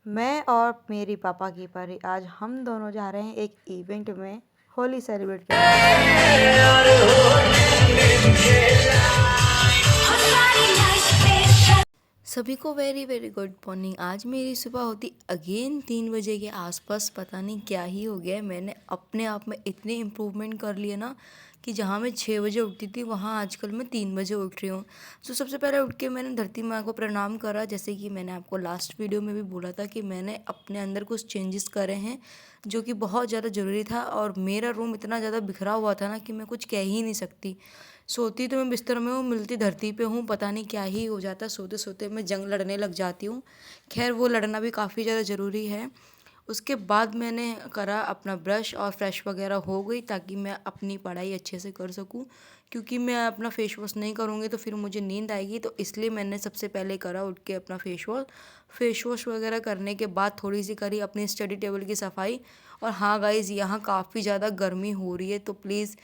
मैं और मेरी पापा की परी आज हम दोनों जा रहे हैं एक इवेंट में होली सेलिब्रेट करने। सभी को वेरी वेरी गुड मॉर्निंग। आज मेरी सुबह होती अगेन 3 बजे के आसपास। पता नहीं क्या ही हो गया है, मैंने अपने आप में इतनी इम्प्रूवमेंट कर लिया ना कि जहाँ मैं 6 बजे उठती थी वहाँ आजकल मैं 3 बजे उठ रही हूँ। तो सबसे पहले उठ के मैंने धरती माँ को प्रणाम करा, जैसे कि मैंने आपको लास्ट वीडियो में भी बोला था कि मैंने अपने अंदर कुछ चेंजेस करे हैं जो कि बहुत ज़्यादा ज़रूरी था। और मेरा रूम इतना ज़्यादा बिखरा हुआ था ना कि मैं कुछ कह ही नहीं सकती। सोती तो मैं बिस्तर में हूँ, मिलती धरती पे हूँ, पता नहीं क्या ही हो जाता। सोते सोते मैं जंग लड़ने लग जाती हूँ। खैर वो लड़ना भी काफ़ी ज़्यादा ज़रूरी है। उसके बाद मैंने करा अपना ब्रश और फ्रेश वगैरह हो गई ताकि मैं अपनी पढ़ाई अच्छे से कर सकूँ, क्योंकि मैं अपना फेस वॉश नहीं करूँगी तो फिर मुझे नींद आएगी। तो इसलिए मैंने सबसे पहले करा उठ के अपना फेस वॉश वगैरह करने के बाद थोड़ी सी करी अपनी स्टडी टेबल की सफाई। और हाँ गाइज़, यहाँ काफ़ी ज़्यादा गर्मी हो रही है, तो प्लीज़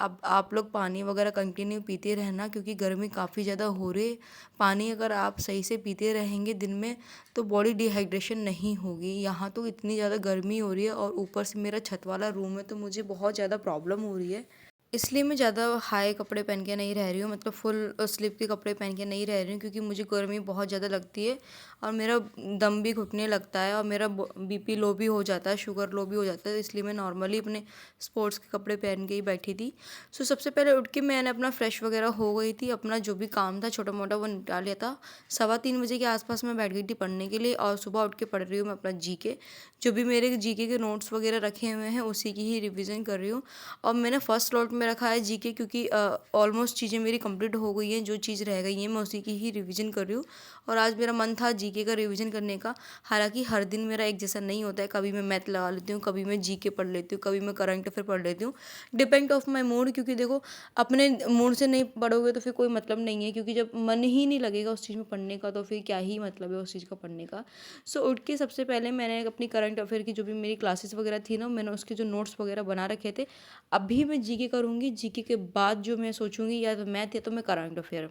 अब आप लोग पानी वगैरह कंटिन्यू पीते रहना, क्योंकि गर्मी काफ़ी ज़्यादा हो रही है। पानी अगर आप सही से पीते रहेंगे दिन में तो बॉडी डिहाइड्रेशन नहीं होगी। यहाँ तो इतनी ज़्यादा गर्मी हो रही है और ऊपर से मेरा छत वाला रूम है तो मुझे बहुत ज़्यादा प्रॉब्लम हो रही है। इसलिए मैं ज़्यादा हाई कपड़े पहन के नहीं रह रही हूँ, मतलब फुल स्लीव के कपड़े पहन के नहीं रह रही हूँ, क्योंकि मुझे गर्मी बहुत ज़्यादा लगती है और मेरा दम भी घुटने लगता है और मेरा बीपी लो भी हो जाता है, शुगर लो भी हो जाता है। इसलिए मैं नॉर्मली अपने स्पोर्ट्स के कपड़े पहन के ही बैठी थी। सो सबसे पहले उठ के मैंने अपना फ्रेश वगैरह हो गई थी, अपना जो भी काम था छोटा मोटा वो निपटा लिया था। 3:15 बजे के आसपास मैं बैठ गई थी पढ़ने के लिए और सुबह उठ के पढ़ रही हूँ मैं अपना जीके। जो भी मेरे जीके के नोट्स वगैरह रखे हुए हैं उसी की ही रिवीजन कर रही हूँ। और मैंने फर्स्ट स्लॉट में रखा है जीके, क्योंकि ऑलमोस्ट चीज़ें मेरी कंप्लीट हो गई हैं। जो चीज़ रह गई है मैं उसी की ही रिवीजन कर रही हूँ। और आज मेरा मन था जीके का रिवीजन करने का। हालांकि हर दिन मेरा एक जैसा नहीं होता है, कभी मैं मैथ लगा लेती हूँ, कभी मैं जीके पढ़ लेती हूँ, कभी मैं करंट अफेयर पढ़ लेती हूँ। डिपेंड ऑफ माई मूड, क्योंकि देखो अपने मूड से नहीं पढ़ोगे तो फिर कोई मतलब नहीं है, क्योंकि जब मन ही नहीं लगेगा उस चीज़ में पढ़ने का तो फिर क्या ही मतलब है उस चीज़ का पढ़ने का। सो उठ के सबसे पहले मैंने अपनी करंट अफेयर की जो भी मेरी क्लासेस वगैरह थी ना, मैंने उसके जो नोट्स वगैरह बना रखे थे। अभी मैं जीके करूँगी, जीके के बाद जो मैं सोचूंगी या तो मैथ या तो मैं करंट अफेयर,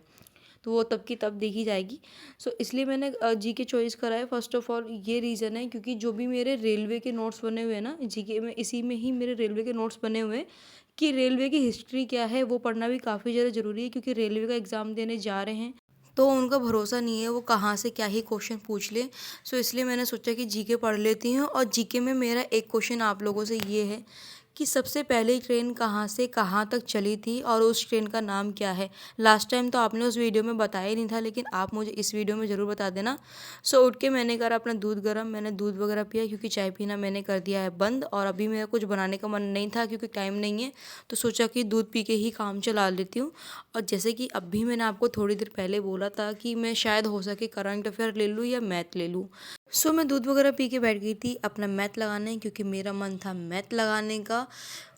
तो वो तब की तब देखी जाएगी। सो इसलिए मैंने जीके चॉइस करा है। फर्स्ट ऑफ ऑल ये रीज़न है क्योंकि जो भी मेरे रेलवे के नोट्स बने हुए हैं ना जीके में, इसी में ही मेरे रेलवे के नोट्स बने हुए हैं कि रेलवे की हिस्ट्री क्या है वो पढ़ना भी काफ़ी ज़्यादा ज़रूरी है, क्योंकि रेलवे का एग्ज़ाम देने जा रहे हैं तो उनका भरोसा नहीं है वो कहाँ से क्या ही क्वेश्चन पूछ ले। सो इसलिए मैंने सोचा कि जीके पढ़ लेती हूँ। और जीके में मेरा एक क्वेश्चन आप लोगों से ये है कि सबसे पहले ट्रेन कहाँ से कहाँ तक चली थी और उस ट्रेन का नाम क्या है। लास्ट टाइम तो आपने उस वीडियो में बताया ही नहीं था, लेकिन आप मुझे इस वीडियो में ज़रूर बता देना। सो उठ के मैंने करा अपना दूध गर्म, मैंने दूध वगैरह पिया क्योंकि चाय पीना मैंने कर दिया है बंद। और अभी मेरा कुछ बनाने का मन नहीं था क्योंकि टाइम नहीं है, तो सोचा कि दूध पी के ही काम चला लेती हूँ। और जैसे कि अभी मैंने आपको थोड़ी देर पहले बोला था कि मैं शायद हो सके करंट अफेयर ले लूँ या मैथ ले लूँ। सो मैं दूध वगैरह पी के बैठ गई थी अपना मैथ लगाने, क्योंकि मेरा मन था मैथ लगाने का।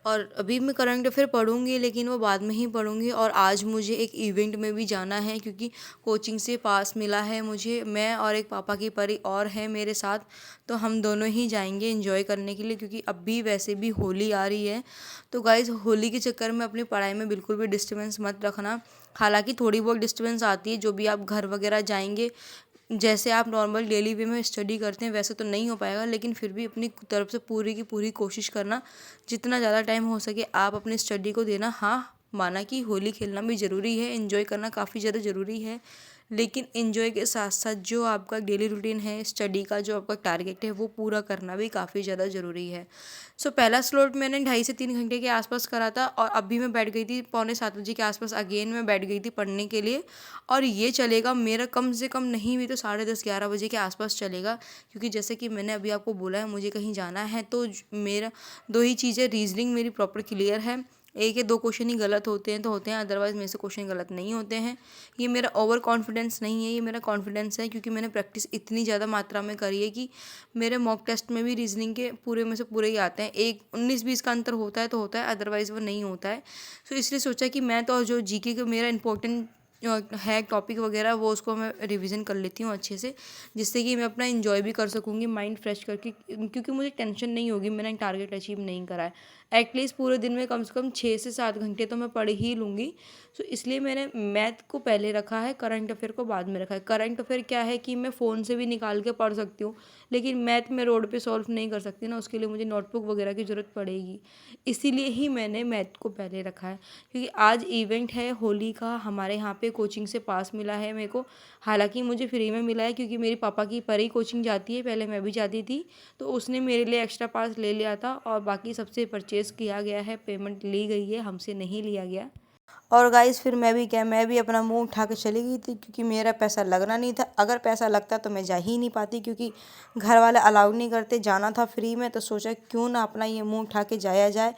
और अभी मैं करंट अफेयर पढ़ूंगी लेकिन वो बाद में ही पढ़ूंगी। और आज मुझे एक इवेंट में भी जाना है क्योंकि कोचिंग से पास मिला है मुझे, मैं और एक पापा की परी और है मेरे साथ, तो हम दोनों ही जाएंगे एंजॉय करने के लिए, क्योंकि अभी वैसे भी होली आ रही है। तो गाइज़ होली के चक्कर में अपनी पढ़ाई में बिल्कुल भी डिस्टर्बेंस मत रखना। हालांकि थोड़ी बहुत डिस्टर्बेंस आती है, जो भी आप घर वगैरह जाएंगे जैसे आप नॉर्मल डेली वे में स्टडी करते हैं वैसे तो नहीं हो पाएगा, लेकिन फिर भी अपनी तरफ से पूरी की पूरी कोशिश करना जितना ज़्यादा टाइम हो सके आप अपनी स्टडी को देना। हाँ, माना कि होली खेलना भी ज़रूरी है, एंजॉय करना काफ़ी ज़्यादा ज़रूरी है, लेकिन एंजॉय के साथ साथ जो आपका डेली रूटीन है स्टडी का, जो आपका टारगेट है वो पूरा करना भी काफ़ी ज़्यादा ज़रूरी है। सो पहला स्लॉट मैंने 2.5 से 3 घंटे के आसपास करा था और अभी मैं बैठ गई थी 6:45 के आसपास, अगेन मैं बैठ गई थी पढ़ने के लिए। और ये चलेगा मेरा कम से कम नहीं भी तो 10:30-11 बजे के आसपास चलेगा, क्योंकि जैसे कि मैंने अभी आपको बोला है मुझे कहीं जाना है। तो मेरा दो ही चीज़ें, रीजनिंग मेरी प्रॉपर क्लियर है, एक या दो क्वेश्चन ही गलत होते हैं तो होते हैं, अदरवाइज़ मेरे से क्वेश्चन गलत नहीं होते हैं। ये मेरा ओवर कॉन्फिडेंस नहीं है, ये मेरा कॉन्फिडेंस है, क्योंकि मैंने प्रैक्टिस इतनी ज़्यादा मात्रा में करी है कि मेरे मॉक टेस्ट में भी रीजनिंग के पूरे में से पूरे ही आते हैं। एक 19-20 का अंतर होता है तो होता है, अदरवाइज़ वो नहीं होता है। तो इसलिए सोचा कि मैं तो जो जीके का मेरा इंपॉर्टेंट है टॉपिक वगैरह वो उसको मैं रिवीजन कर लेती हूँ अच्छे से, जिससे कि मैं अपना इन्जॉय भी कर सकूँगी माइंड फ्रेश करके, क्योंकि मुझे टेंशन नहीं होगी मैंने टारगेट अचीव नहीं करा है। एटलीस्ट पूरे दिन में कम से कम 6 से 7 घंटे तो मैं पढ़ ही लूँगी। सो इसलिए मैंने मैथ को पहले रखा है, करंट अफेयर को बाद में रखा है। करंट अफेयर क्या है कि मैं फ़ोन से भी निकाल के पढ़ सकती हूँ, लेकिन मैथ में रोड पे सॉल्व नहीं कर सकती ना, उसके लिए मुझे नोटबुक वगैरह की ज़रूरत पड़ेगी। इसीलिए ही मैंने मैथ को पहले रखा है, क्योंकि आज इवेंट है होली का, हमारे यहाँ पे कोचिंग से पास मिला है मेरे को। हालांकि मुझे फ्री में मिला है, क्योंकि मेरी पापा की परी कोचिंग जाती है, पहले मैं भी जाती थी, तो उसने मेरे लिए एक्स्ट्रा पास ले लिया था। और बाकी सबसे परचेज़ किया गया है, पेमेंट ली गई है, हमसे नहीं लिया गया। और गाइस फिर मैं भी अपना मुंह उठा के चली गई थी, क्योंकि मेरा पैसा लगना नहीं था। अगर पैसा लगता तो मैं जा ही नहीं पाती, क्योंकि घर वाले अलाउ नहीं करते। जाना था फ्री में, तो सोचा क्यों ना अपना ये मुंह उठा के जाया जाए।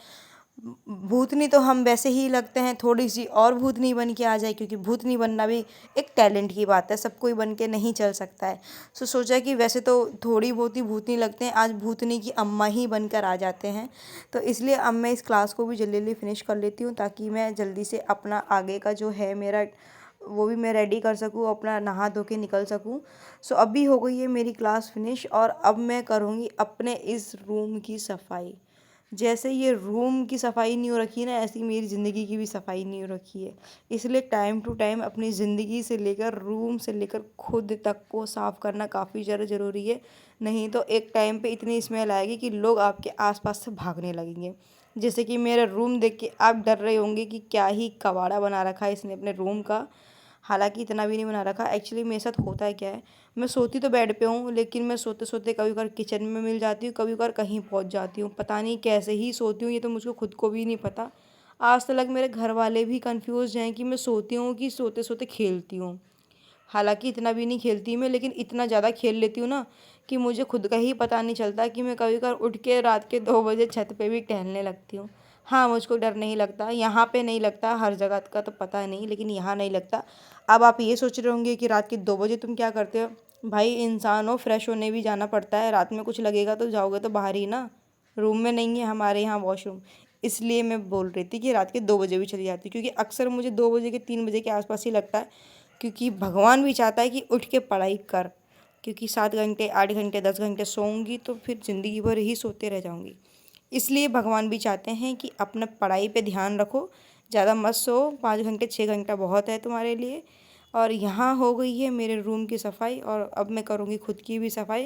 भूतनी तो हम वैसे ही लगते हैं, थोड़ी सी और भूतनी बन के आ जाए, क्योंकि भूतनी बनना भी एक टैलेंट की बात है, सब कोई बन के नहीं चल सकता है। सो सोचा कि वैसे तो थोड़ी बहुत ही भूतनी लगते हैं, आज भूतनी की अम्मा ही बनकर आ जाते हैं। तो इसलिए अब मैं इस क्लास को भी जल्दी जल्दी फिनिश कर लेती हूँ, ताकि मैं जल्दी से अपना आगे का जो है मेरा वो भी मैं रेडी कर सकूँ, अपना नहा धो के निकल सकूँ। सो अभी हो गई है मेरी क्लास फिनिश, और अब मैं करूँगी अपने इस रूम की सफाई। जैसे ये रूम की सफाई नहीं हो रखी है ना, ऐसी मेरी ज़िंदगी की भी सफाई नहीं हो रखी है। इसलिए टाइम टू टाइम अपनी ज़िंदगी से लेकर रूम से लेकर खुद तक को साफ़ करना काफ़ी ज़्यादा ज़रूरी है। नहीं तो एक टाइम पे इतनी स्मेल आएगी कि लोग आपके आसपास से भागने लगेंगे। जैसे कि मेरा रूम देख के आप डर रहे होंगे कि क्या ही कबाड़ा बना रखा है इसने अपने रूम का। हालांकि इतना भी नहीं बना रखा। एक्चुअली मेरे साथ होता है क्या है, मैं सोती तो बेड पे हूँ, लेकिन मैं सोते सोते कभी कभार किचन में मिल जाती हूँ, कभी कभार कहीं पहुँच जाती हूँ। पता नहीं कैसे ही सोती हूँ, ये तो मुझको खुद को भी नहीं पता। आज तक मेरे घर वाले भी कंफ्यूज हैं कि मैं सोती हूँ कि सोते सोते खेलती हूँ। हालांकि इतना भी नहीं खेलती मैं, लेकिन इतना ज़्यादा खेल लेती हूँ ना कि मुझे खुद का ही पता नहीं चलता कि मैं कभी कभार उठ के रात के 2 बजे छत पे भी टहलने लगती हूँ। हाँ, मुझको डर नहीं लगता, यहाँ पे नहीं लगता, हर जगह का तो पता नहीं, लेकिन यहाँ नहीं लगता। अब आप ये सोच रहे होंगे कि रात के 2 बजे तुम क्या करते हो। भाई इंसान हो, फ्रेश होने भी जाना पड़ता है। रात में कुछ लगेगा तो जाओगे तो बाहर ही ना, रूम में नहीं है हमारे यहाँ वॉशरूम। इसलिए मैं बोल रही थी कि रात के 2 बजे भी चली जाती, क्योंकि अक्सर मुझे 2 बजे के 3 बजे के आसपास ही लगता है। क्योंकि भगवान भी चाहता है कि उठ के पढ़ाई कर, क्योंकि 7 घंटे 8 घंटे 10 घंटे सोऊंगी तो फिर ज़िंदगी भर ही सोते रह जाऊंगी। इसलिए भगवान भी चाहते हैं कि अपना पढ़ाई पे ध्यान रखो, ज़्यादा मत सो, 5 घंटे 6 घंटा बहुत है तुम्हारे लिए। और यहाँ हो गई है मेरे रूम की सफाई, और अब मैं करूँगी खुद की भी सफाई,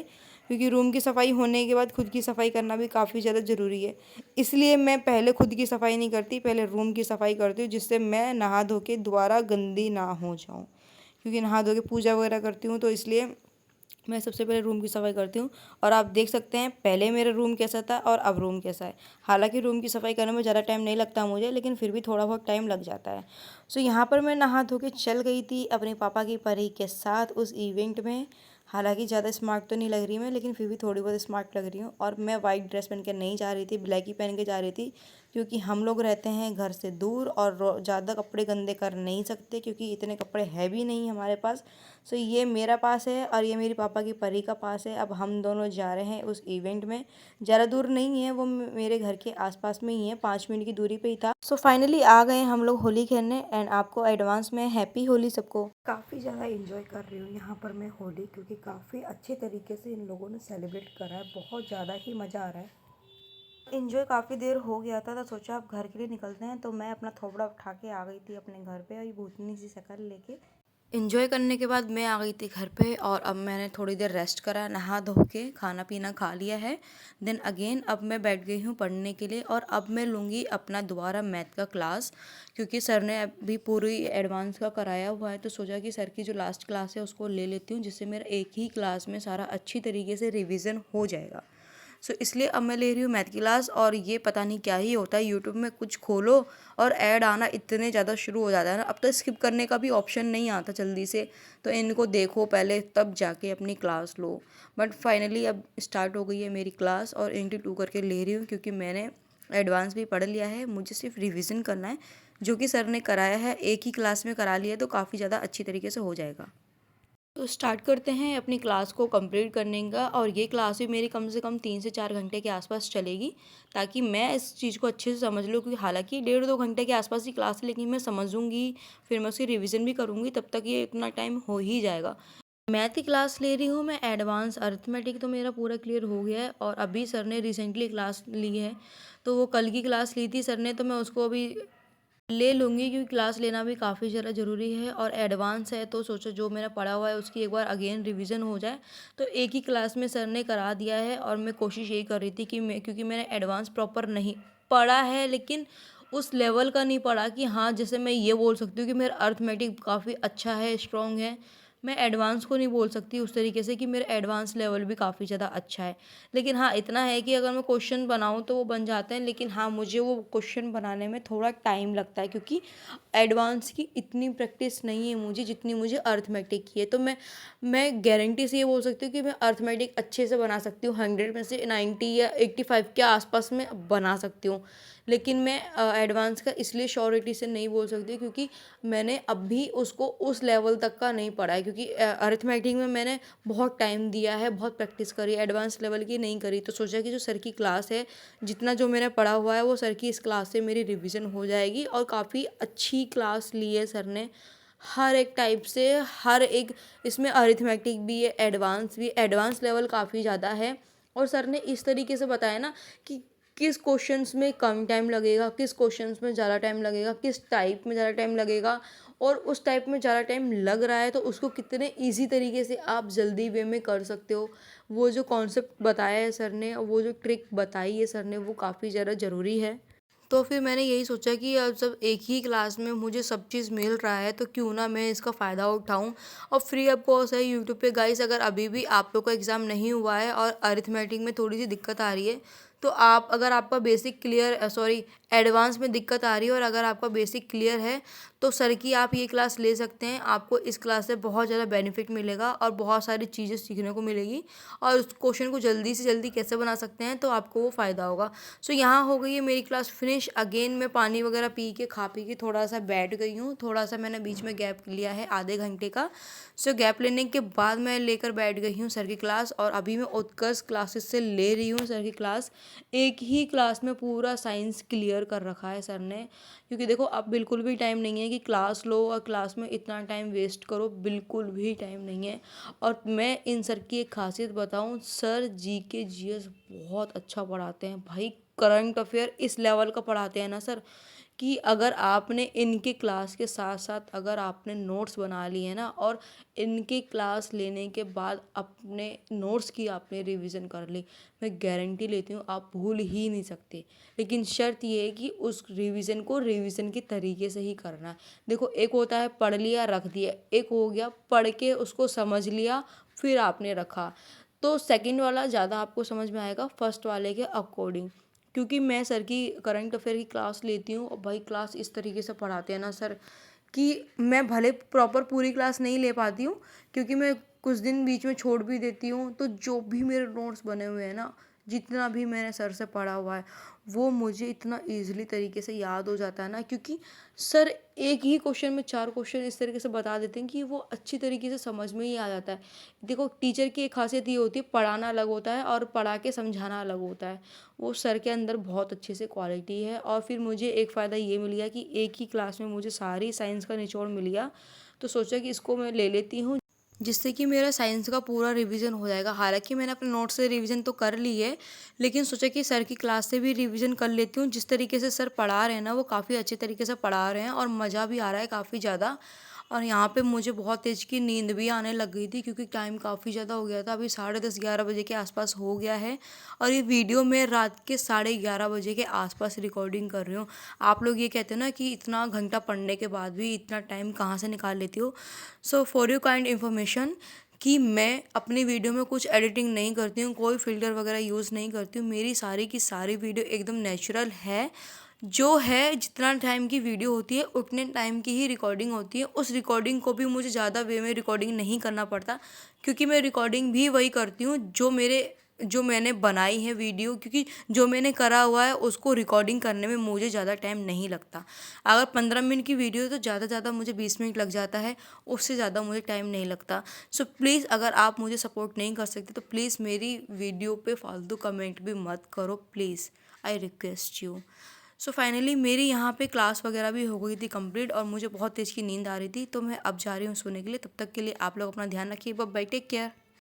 क्योंकि रूम की सफाई होने के बाद खुद की सफाई करना भी काफ़ी ज़्यादा ज़रूरी है। इसलिए मैं पहले खुद की सफाई नहीं करती, पहले रूम की सफाई करती हूँ, जिससे मैं नहा धो के दोबारा गंदी ना हो जाऊँ। क्योंकि नहा धो के पूजा वगैरह करती हूँ, तो इसलिए मैं सबसे पहले रूम की सफाई करती हूँ। और आप देख सकते हैं पहले मेरा रूम कैसा था और अब रूम कैसा है। हालांकि रूम की सफाई करने में ज़्यादा टाइम नहीं लगता मुझे, लेकिन फिर भी थोड़ा बहुत टाइम लग जाता है। सो यहाँ पर मैं नहा धो के चल गई थी अपने पापा की परी के साथ उस इवेंट में। हालांकि ज़्यादा स्मार्ट तो नहीं लग रही मैं, लेकिन फिर भी थोड़ी बहुत स्मार्ट लग रही हूँ। और मैं वाइट ड्रेस पहन के नहीं जा रही थी, ब्लैक ही पहन के जा रही थी, क्योंकि हम लोग रहते हैं घर से दूर और ज़्यादा कपड़े गंदे कर नहीं सकते, क्योंकि इतने कपड़े है भी नहीं हमारे पास। सो ये मेरा पास है और ये मेरी पापा की परी का पास है। अब हम दोनों जा रहे हैं उस इवेंट में। ज़्यादा दूर नहीं है, वो मेरे घर के आसपास में ही है, 5 मिनट की दूरी पे ही था। सो फाइनली आ गए हम लोग होली खेलने, एंड आपको एडवांस में हैप्पी होली सबको। काफ़ी ज़्यादा इंजॉय कर रही हूँ यहाँ पर मैं होली, क्योंकि काफ़ी अच्छे तरीके से इन लोगों ने सेलिब्रेट करा है, बहुत ज़्यादा ही मज़ा आ रहा है। इन्जॉय काफ़ी देर हो गया था, तो सोचा अब घर के लिए निकलते हैं। तो मैं अपना थोबड़ा उठा के आ गई थी अपने घर पे, और ये भूतनी सी शक्ल लेके। इन्जॉय करने के बाद मैं आ गई थी घर पे, और अब मैंने थोड़ी देर रेस्ट करा, नहा धो के खाना पीना खा लिया है। देन अगेन अब मैं बैठ गई हूँ पढ़ने के लिए, और अब मैं लूँगी अपना दोबारा मैथ का क्लास, क्योंकि सर ने अभी पूरी एडवांस का कराया हुआ है। तो सोचा कि सर की जो लास्ट क्लास है उसको ले लेती हूँ, जिससे मेरा एक ही क्लास में सारा अच्छी तरीके से रिविज़न हो जाएगा। सो इसलिए अब मैं ले रही हूँ मैथ की क्लास। और ये पता नहीं क्या ही होता है, यूट्यूब में कुछ खोलो और ऐड आना इतने ज़्यादा शुरू हो जाता है ना, अब तो स्किप करने का भी ऑप्शन नहीं आता जल्दी से। तो इनको देखो पहले, तब जाके अपनी क्लास लो। बट फाइनली अब स्टार्ट हो गई है मेरी क्लास, और इंटू 2 करके ले रही हूँ, क्योंकि मैंने एडवांस भी पढ़ लिया है, मुझे सिर्फ रिविज़न करना है, जो कि सर ने कराया है, एक ही क्लास में करा लिया है, तो काफ़ी ज़्यादा अच्छी तरीके से हो जाएगा। तो स्टार्ट करते हैं अपनी क्लास को कंप्लीट करने का। और ये क्लास भी मेरी कम से कम 3 से 4 घंटे के आसपास चलेगी, ताकि मैं इस चीज़ को अच्छे से समझ लूँ। क्योंकि हालांकि 1.5-2 घंटे के आसपास ही क्लास है, लेकिन मैं समझूंगी, फिर मैं उसकी रिवीजन भी करूँगी, तब तक ये इतना टाइम हो ही जाएगा। मैथ की क्लास ले रही हूँ मैं एडवांस अरिथमेटिक, तो मेरा पूरा क्लियर हो गया है। और अभी सर ने रिसेंटली क्लास ली है, तो वो कल की क्लास ली थी सर ने, तो मैं उसको अभी ले लूँगी क्योंकि क्लास लेना भी काफ़ी ज़्यादा ज़रूरी है। और एडवांस है तो सोचो जो मेरा पढ़ा हुआ है उसकी एक बार अगेन रिवीजन हो जाए। तो एक ही क्लास में सर ने करा दिया है और मैं कोशिश यही कर रही थी कि क्योंकि मैंने एडवांस प्रॉपर नहीं पढ़ा है, लेकिन उस लेवल का नहीं पढ़ा कि हाँ जैसे मैं ये बोल सकती हूँ कि मेरा अरिथमेटिक काफ़ी अच्छा है, स्ट्रॉन्ग है। मैं एडवांस को नहीं बोल सकती उस तरीके से कि मेरा एडवांस लेवल भी काफ़ी ज़्यादा अच्छा है। लेकिन हाँ इतना है कि अगर मैं क्वेश्चन बनाऊँ तो वो बन जाते हैं, लेकिन हाँ मुझे वो क्वेश्चन बनाने में थोड़ा टाइम लगता है क्योंकि एडवांस की इतनी प्रैक्टिस नहीं है मुझे जितनी मुझे अरिथमेटिक की है। तो मैं गारंटी से ये बोल सकती हूँ कि मैं अरिथमेटिक अच्छे से बना सकती हूँ, 100 में से 90 या 85 के आसपास में बना सकती हूँ। लेकिन मैं एडवांस का इसलिए श्योरिटी से नहीं बोल सकती क्योंकि मैंने अभी उसको उस लेवल तक का नहीं पढ़ा है, क्योंकि अरिथमेटिक में मैंने बहुत टाइम दिया है, बहुत प्रैक्टिस करी, एडवांस लेवल की नहीं करी। तो सोचा कि जो सर की क्लास है, जितना जो मैंने पढ़ा हुआ है वो सर की इस क्लास से मेरी रिवीजन हो जाएगी। और काफ़ी अच्छी क्लास ली है सर ने, हर एक टाइप से, हर एक इसमें अरिथमेटिक भी है, एडवांस भी, एडवांस लेवल काफ़ी ज़्यादा है। और सर ने इस तरीके से बताया ना कि किस क्वेश्चंस में कम टाइम लगेगा, किस क्वेश्चंस में ज़्यादा टाइम लगेगा, किस टाइप में ज़्यादा टाइम लगेगा, और उस टाइप में ज़्यादा टाइम लग रहा है तो उसको कितने इजी तरीके से आप जल्दी वे में कर सकते हो। वो जो कॉन्सेप्ट बताया है सर ने, वो जो ट्रिक बताई है सर ने, वो काफ़ी ज़्यादा ज़रूरी है। तो फिर मैंने यही सोचा कि अब जब एक ही क्लास में मुझे सब चीज़ मिल रहा है तो क्यों ना मैं इसका फ़ायदा उठाऊं। और फ्री ऑफ कॉस्ट है यूट्यूब पे गाइस। अगर अभी भी आप लोग का एग्ज़ाम नहीं हुआ है और अरिथमेटिक में थोड़ी सी दिक्कत आ रही है, तो आप अगर आपका बेसिक क्लियर सॉरी एडवांस में दिक्कत आ रही है और अगर आपका बेसिक क्लियर है तो सर की आप ये क्लास ले सकते हैं। आपको इस क्लास से बहुत ज़्यादा बेनिफिट मिलेगा और बहुत सारी चीज़ें सीखने को मिलेगी, और उस क्वेश्चन को जल्दी से जल्दी कैसे बना सकते हैं तो आपको वो फ़ायदा होगा। सो यहाँ हो गई है मेरी क्लास फिनिश। अगेन मैं पानी वगैरह पी के खा पी के थोड़ा सा बैठ गई हूँ, थोड़ा सा मैंने बीच में गैप लिया है आधे घंटे का। सो गैप लेने के बाद मैं लेकर बैठ गई हूँ सर की क्लास, और अभी मैं उत्कर्ष क्लासेस से ले रही हूँ सर की क्लास। एक ही क्लास में पूरा साइंस क्लियर कर रखा है सर ने, क्योंकि देखो अब बिल्कुल भी टाइम नहीं है कि क्लास लो और क्लास में इतना टाइम वेस्ट करो, बिल्कुल भी टाइम नहीं है। और मैं इन सर की एक खासियत बताऊं, सर जीके जीएस बहुत अच्छा पढ़ाते हैं भाई। करंट अफेयर इस लेवल का पढ़ाते हैं ना सर, कि अगर आपने इनके क्लास के साथ साथ अगर आपने नोट्स बना लिए हैं ना, और इनके क्लास लेने के बाद अपने नोट्स की आपने रिवीजन कर ली, मैं गारंटी लेती हूँ आप भूल ही नहीं सकते। लेकिन शर्त ये है कि उस रिवीजन को रिवीजन के तरीके से ही करना है। देखो एक होता है पढ़ लिया रख दिया, एक हो गया पढ़ के उसको समझ लिया फिर आपने रखा। तो सेकंड वाला ज़्यादा आपको समझ में आएगा फर्स्ट वाले के अकॉर्डिंग, क्योंकि मैं सर की करंट अफेयर की क्लास लेती हूँ और भाई क्लास इस तरीके से पढ़ाते हैं ना सर कि मैं भले प्रॉपर पूरी क्लास नहीं ले पाती हूँ, क्योंकि मैं कुछ दिन बीच में छोड़ भी देती हूँ। तो जो भी मेरे नोट्स बने हुए हैं ना, जितना भी मैंने सर से पढ़ा हुआ है, वो मुझे इतना ईजिली तरीके से याद हो जाता है ना, क्योंकि सर एक ही क्वेश्चन में 4 क्वेश्चन इस तरीके से बता देते हैं कि वो अच्छी तरीके से समझ में ही आ जाता है। देखो टीचर की एक खासियत ये होती है, पढ़ाना अलग होता है और पढ़ा के समझाना अलग होता है। वो सर के अंदर बहुत अच्छे से क्वालिटी है। और फिर मुझे एक फ़ायदा ये मिल गया कि एक ही क्लास में मुझे सारी साइंस का निचोड़ मिल गया, तो सोचा कि इसको मैं ले लेती हूँ, जिससे कि मेरा साइंस का पूरा रिवीजन हो जाएगा। हालांकि मैंने अपने नोट्स से रिवीजन तो कर ली है, लेकिन सोचा कि सर की क्लास से भी रिवीजन कर लेती हूँ। जिस तरीके से सर पढ़ा रहे हैं ना, वो काफ़ी अच्छे तरीके से पढ़ा रहे हैं और मज़ा भी आ रहा है काफ़ी ज़्यादा। और यहाँ पे मुझे बहुत तेज़ की नींद भी आने लग गई थी, क्योंकि टाइम काफ़ी ज़्यादा हो गया था। अभी 10:30-11 बजे के आसपास हो गया है, और ये वीडियो मैं रात के 11:30 बजे के आसपास रिकॉर्डिंग कर रही हूँ। आप लोग ये कहते हो ना कि इतना घंटा पढ़ने के बाद भी इतना टाइम कहाँ से निकाल लेती हो। So for you kind information कि मैं अपनी वीडियो में कुछ एडिटिंग नहीं करती हूँ, कोई फ़िल्टर वगैरह यूज़ नहीं करती हूँ। मेरी सारी की सारी वीडियो एकदम नेचुरल है। जो है जितना टाइम की वीडियो होती है उतने टाइम की ही रिकॉर्डिंग होती है। उस रिकॉर्डिंग को भी मुझे ज़्यादा वे में रिकॉर्डिंग नहीं करना पड़ता, क्योंकि मैं रिकॉर्डिंग भी वही करती हूँ जो मैंने बनाई है वीडियो, क्योंकि जो मैंने करा हुआ है उसको रिकॉर्डिंग करने में मुझे ज़्यादा टाइम नहीं लगता। अगर 15 मिनट की वीडियो है तो ज़्यादा से ज़्यादा मुझे 20 मिनट लग जाता है, उससे ज़्यादा मुझे टाइम नहीं लगता। सो प्लीज़ अगर आप मुझे सपोर्ट नहीं कर सकते तो प्लीज़ मेरी वीडियो पे फालतू कमेंट भी मत करो, please I request you. So finally मेरी यहाँ पे क्लास वगैरह भी हो गई थी कंप्लीट और मुझे बहुत तेज़ की नींद आ रही थी, तो मैं अब जा रही हूँ सोने के लिए। तब तक के लिए आप लोग अपना ध्यान रखिए। Bye bye, take care.